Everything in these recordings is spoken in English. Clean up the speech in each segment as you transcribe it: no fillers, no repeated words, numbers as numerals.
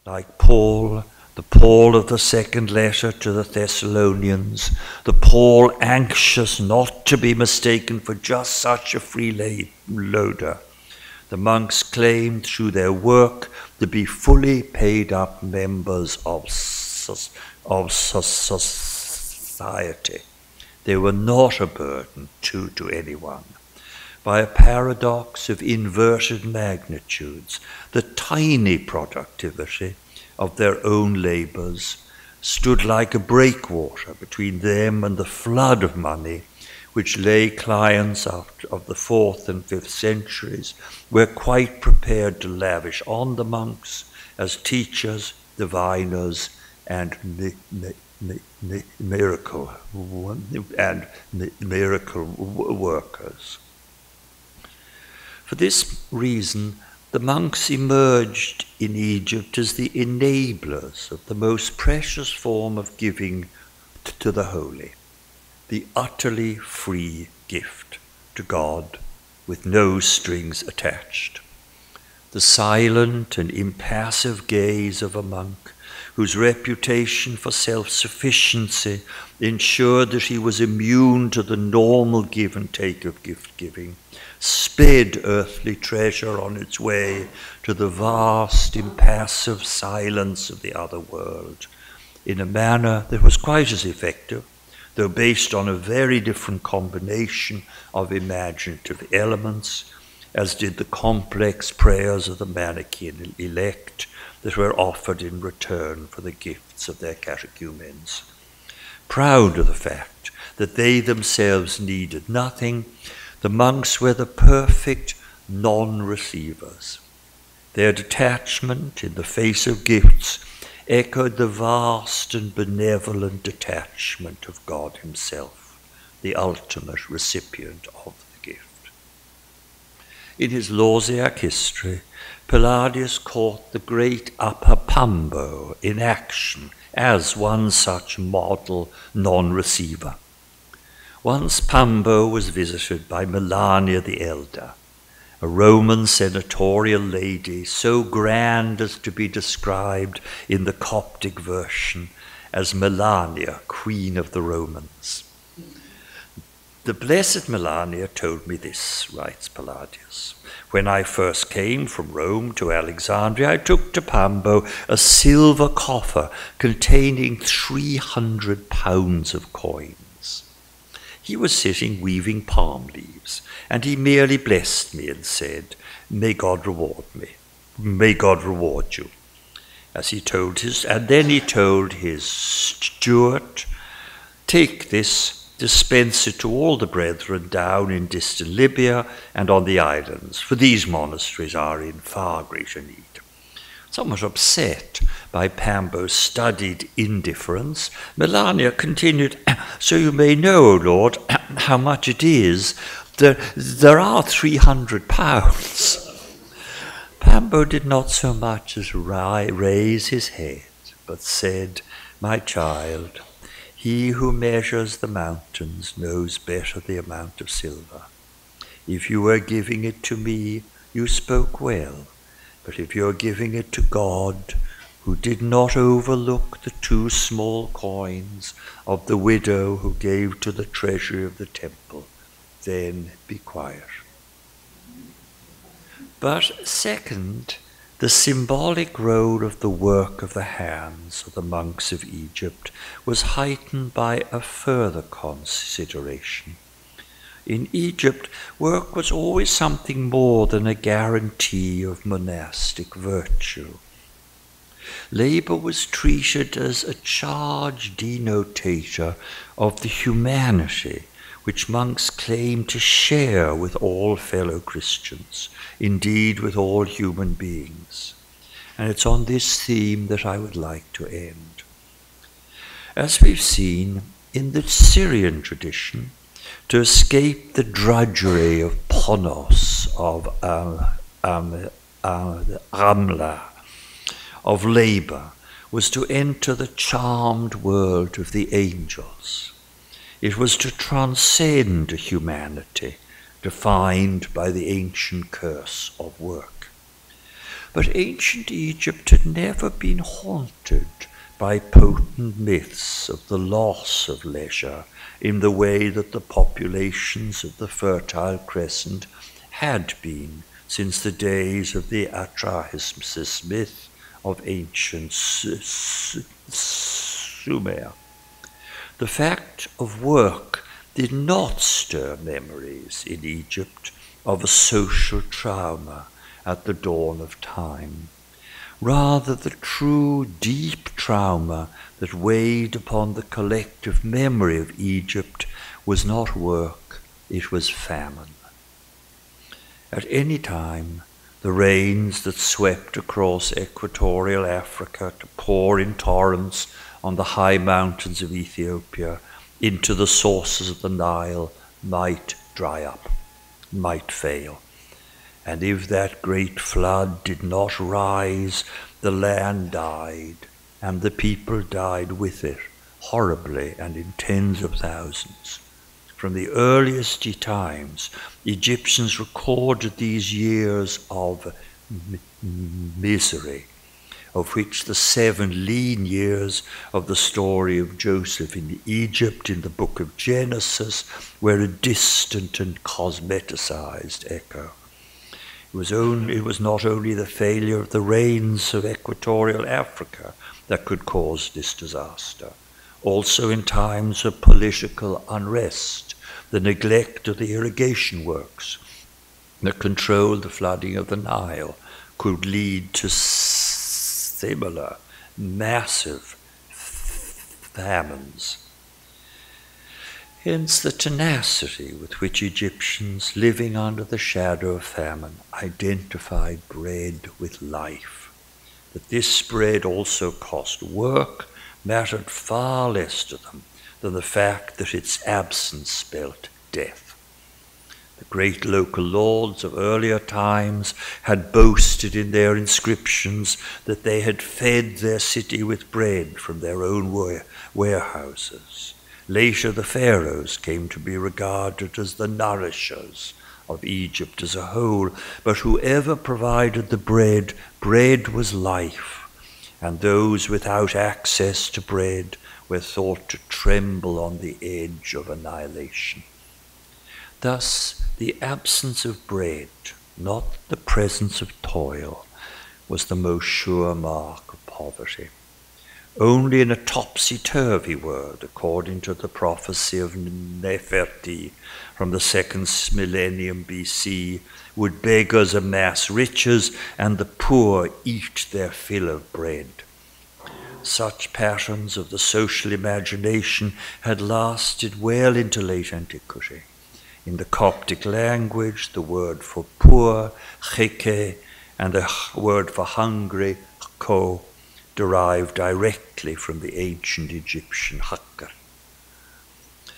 like Paul, the Paul of the second letter to the Thessalonians, the Paul anxious not to be mistaken for just such a freeloader. The monks claimed through their work to be fully paid up members of society. They were not a burden to anyone. By a paradox of inverted magnitudes, the tiny productivity of their own labours stood like a breakwater between them and the flood of money which lay clients of the 4th and 5th centuries were quite prepared to lavish on the monks as teachers, diviners, and miracle workers. For this reason, the monks emerged in Egypt as the enablers of the most precious form of giving to the holy, the utterly free gift to God with no strings attached. The silent and impassive gaze of a monk, whose reputation for self-sufficiency ensured that he was immune to the normal give and take of gift-giving, sped earthly treasure on its way to the vast, impassive silence of the other world, in a manner that was quite as effective, though based on a very different combination of imaginative elements, as did the complex prayers of the Manichaean elect that were offered in return for the gifts of their catechumens. Proud of the fact that they themselves needed nothing, the monks were the perfect non-receivers. Their detachment in the face of gifts echoed the vast and benevolent detachment of God himself, the ultimate recipient of the gift. In his Lausiac history, Palladius caught the great Upper Pambo in action as one such model non-receiver. Once Pambo was visited by Melania the Elder, a Roman senatorial lady so grand as to be described in the Coptic version as Melania, Queen of the Romans. The blessed Melania told me this, writes Palladius. When I first came from Rome to Alexandria, I took to Pambo a silver coffer containing 300 pounds of coins. He was sitting weaving palm leaves, and he merely blessed me and said, "May God reward me. May God reward you." And then he told his steward, "Take this, dispense it to all the brethren down in distant Libya and on the islands, for these monasteries are in far greater need." Somewhat upset by Pambo's studied indifference, Melania continued, "So you may know, O Lord, how much it is. There are 300 pounds. Pambo did not so much as raise his head, but said, "My child, he who measures the mountains knows better the amount of silver. If you were giving it to me, you spoke well. But if you are giving it to God, who did not overlook the 2 small coins of the widow who gave to the treasury of the temple, then be quiet." But second, the symbolic role of the work of the hands of the monks of Egypt was heightened by a further consideration. In Egypt, work was always something more than a guarantee of monastic virtue. Labor was treated as a charge denotator of the humanity which monks claim to share with all fellow Christians, indeed with all human beings. And it's on this theme that I would like to end. As we've seen, in the Syrian tradition, to escape the drudgery of ponos, of amla, of labor, was to enter the charmed world of the angels. It was to transcend humanity, defined by the ancient curse of work. But ancient Egypt had never been haunted by potent myths of the loss of leisure in the way that the populations of the Fertile Crescent had been since the days of the Atrahasis myth of ancient Sumer. The fact of work did not stir memories in Egypt of a social trauma at the dawn of time. Rather, the true deep trauma that weighed upon the collective memory of Egypt was not work, it was famine. At any time, the rains that swept across equatorial Africa to pour in torrents on the high mountains of Ethiopia into the sources of the Nile might dry up, might fail. And if that great flood did not rise, the land died, and the people died with it, horribly and in tens of thousands. From the earliest times, Egyptians recorded these years of misery, of which the 7 lean years of the story of Joseph in Egypt in the book of Genesis were a distant and cosmeticized echo. It was not only the failure of the rains of equatorial Africa that could cause this disaster. Also in times of political unrest, the neglect of the irrigation works that controlled the flooding of the Nile could lead to similar massive famines. Hence the tenacity with which Egyptians living under the shadow of famine identified bread with life. That this bread also cost work mattered far less to them than the fact that its absence spelt death. The great local lords of earlier times had boasted in their inscriptions that they had fed their city with bread from their own warehouses. Later, the pharaohs came to be regarded as the nourishers of Egypt as a whole, but whoever provided the bread, bread was life, and those without access to bread were thought to tremble on the edge of annihilation. Thus, the absence of bread, not the presence of toil, was the most sure mark of poverty. Only in a topsy-turvy world, according to the prophecy of Neferti from the 2nd millennium BC, would beggars amass riches and the poor eat their fill of bread. Such patterns of the social imagination had lasted well into late antiquity. In the Coptic language, the word for poor, cheke, and the word for hungry, ko, derived directly from the ancient Egyptian hakkar.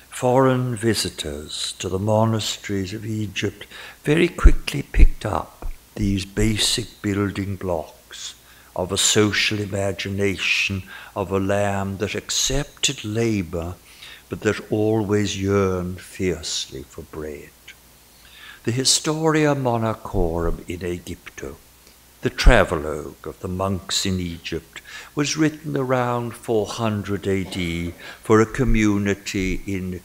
Foreign visitors to the monasteries of Egypt very quickly picked up these basic building blocks of a social imagination of a land that accepted labor but that always yearned fiercely for bread. The Historia Monachorum in Aegypto, the travelogue of the monks in Egypt, was written around 400 AD for a community in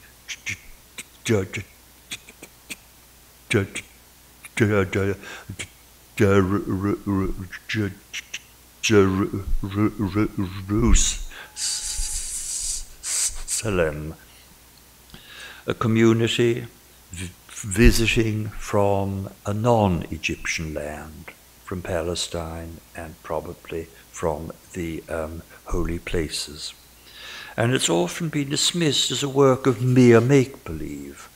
Jerusalem, a community visiting from a non-Egyptian land, from Palestine and probably from the holy places. And it's often been dismissed as a work of mere make-believe.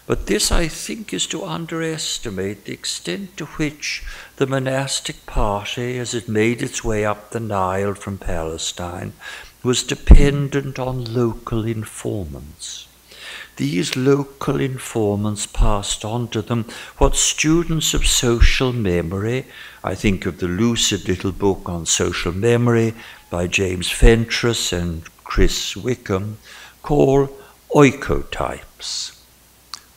But this, I think, is to underestimate the extent to which the monastic party, as it made its way up the Nile from Palestine, was dependent on local informants. These local informants passed on to them what students of social memory, I think of the lucid little book on social memory by James Fentress and Chris Wickham, call oikotypes.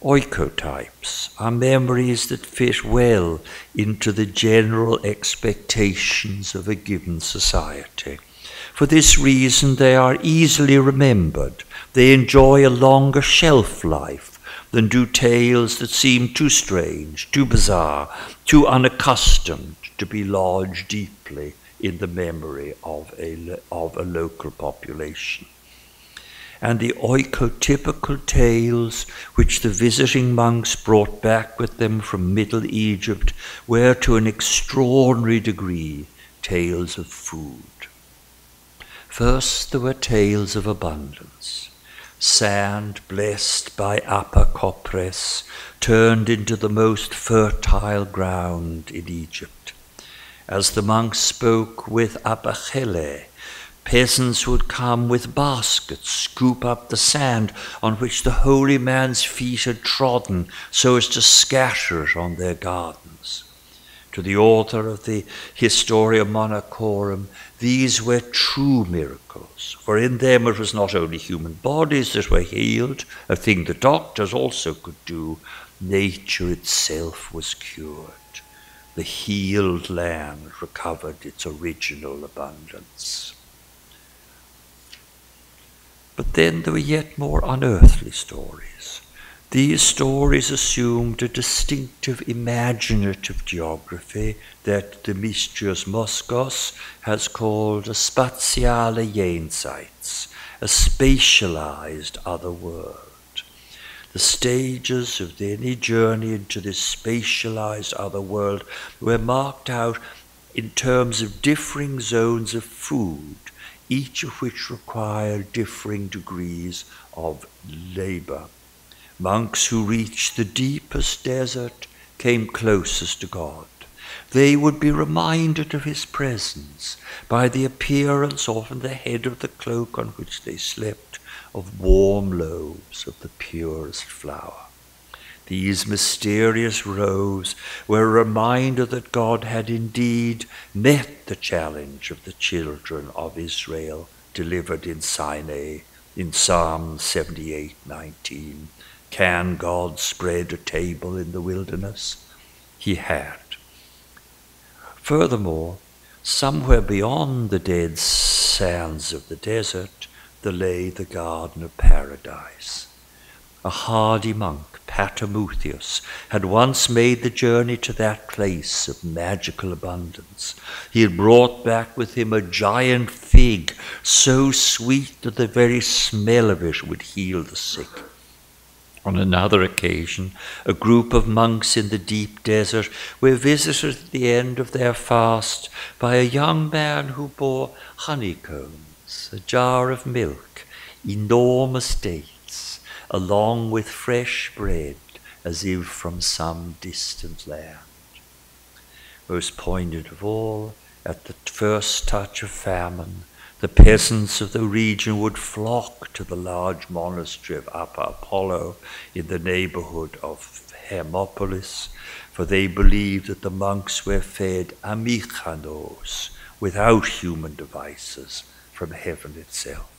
Oikotypes are memories that fit well into the general expectations of a given society. For this reason, they are easily remembered. They enjoy a longer shelf life than do tales that seem too strange, too bizarre, too unaccustomed to be lodged deeply in the memory of a local population. And the oikotypical tales which the visiting monks brought back with them from Middle Egypt were to an extraordinary degree tales of food. First, there were tales of abundance. Sand blessed by Apakopres turned into the most fertile ground in Egypt. As the monks spoke with Apachele, peasants would come with baskets, scoop up the sand on which the holy man's feet had trodden so as to scatter it on their gardens. To the author of the Historia Monachorum, these were true miracles, for in them it was not only human bodies that were healed, a thing the doctors also could do, nature itself was cured. The healed land recovered its original abundance. But then there were yet more unearthly stories. These stories assumed a distinctive imaginative geography that Demetrius Moskos has called a spaziale jenseits, a spatialized other world. The stages of any journey into this spatialized other world were marked out in terms of differing zones of food, each of which required differing degrees of labor. Monks who reached the deepest desert came closest to God. They would be reminded of his presence by the appearance, often the head of the cloak on which they slept, of warm loaves of the purest flour. These mysterious robes were a reminder that God had indeed met the challenge of the children of Israel delivered in Sinai in Psalm 78:19. Can God spread a table in the wilderness? He had. Furthermore, somewhere beyond the dead sands of the desert, there lay the Garden of Paradise. A hardy monk, Pachomius, had once made the journey to that place of magical abundance. He had brought back with him a giant fig, so sweet that the very smell of it would heal the sick. On another occasion, a group of monks in the deep desert were visited at the end of their fast by a young man who bore honeycombs, a jar of milk, enormous dates, along with fresh bread, as if from some distant land. Most poignant of all, at the first touch of famine, the peasants of the region would flock to the large monastery of Upper Apollo in the neighborhood of Hermopolis, for they believed that the monks were fed amichanos, without human devices, from heaven itself.